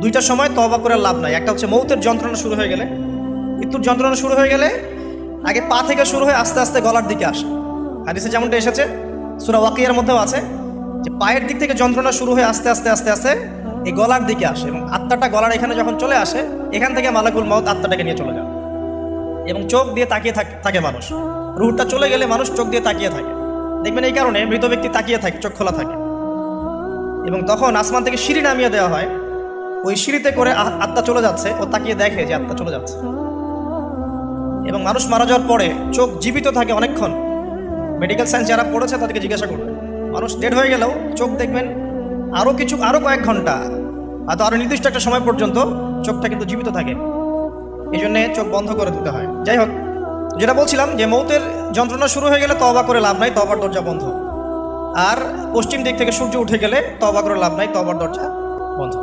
দুইটা সময় তওবা করে লাভ নাই। একটা হচ্ছে মৌতের যন্ত্রণা শুরু হয়ে গেলে, মৃত্যুর যন্ত্রণা শুরু হয়ে গেলে আগে পা থেকে শুরু হয়ে আস্তে আস্তে গলার দিকে আসে। হাদিসে যেমনটা এসেছে, সূরা ওয়াকিয়ার মধ্যেও আছে যে পায়ের দিক থেকে যন্ত্রণা শুরু হয়ে আস্তে আস্তে আস্তে আস্তে এই গলার দিকে আসে, এবং আত্মাটা গলার এখানে যখন চলে আসে, এখান থেকে মালাকুল মউত আত্মাটাকে নিয়ে চলে যায় এবং চোখ দিয়ে তাকিয়ে থাকে মানুষ। রুহটা চলে গেলে মানুষ চোখ দিয়ে তাকিয়ে থাকে, দেখবেন এই কারণে মৃত ব্যক্তি তাকিয়ে থাকে, চোখ খোলা থাকে। এবং তখন আসমান থেকে সিঁড়ি নামিয়ে দেওয়া হয়, ওই সিঁড়িতে করে আত্মা চলে যাচ্ছে, ও তাকিয়ে দেখে যে আত্মা চলে যাচ্ছে। এবং মানুষ মারা যাওয়ার পরে চোখ জীবিত থাকে অনেকক্ষণ। মেডিকেল সায়েন্স যারা পড়েছে তাদেরকে জিজ্ঞাসা করবে, মানুষ ডেড হয়ে গেলেও চোখ দেখবেন আরও কয়েক ঘন্টা, হয়তো আরও নির্দিষ্ট একটা সময় পর্যন্ত চোখটা কিন্তু জীবিত থাকে। এই জন্যে চোখ বন্ধ করে দিতে হয়। যাই হোক, যেটা বলছিলাম যে মৌতের যন্ত্রণা শুরু হয়ে গেলে তওবা করে লাভ নাই, তওবার দরজা বন্ধ। আর পশ্চিম দিক থেকে সূর্য উঠে গেলে তওবা করে লাভ নাই, তওবার দরজা বন্ধ।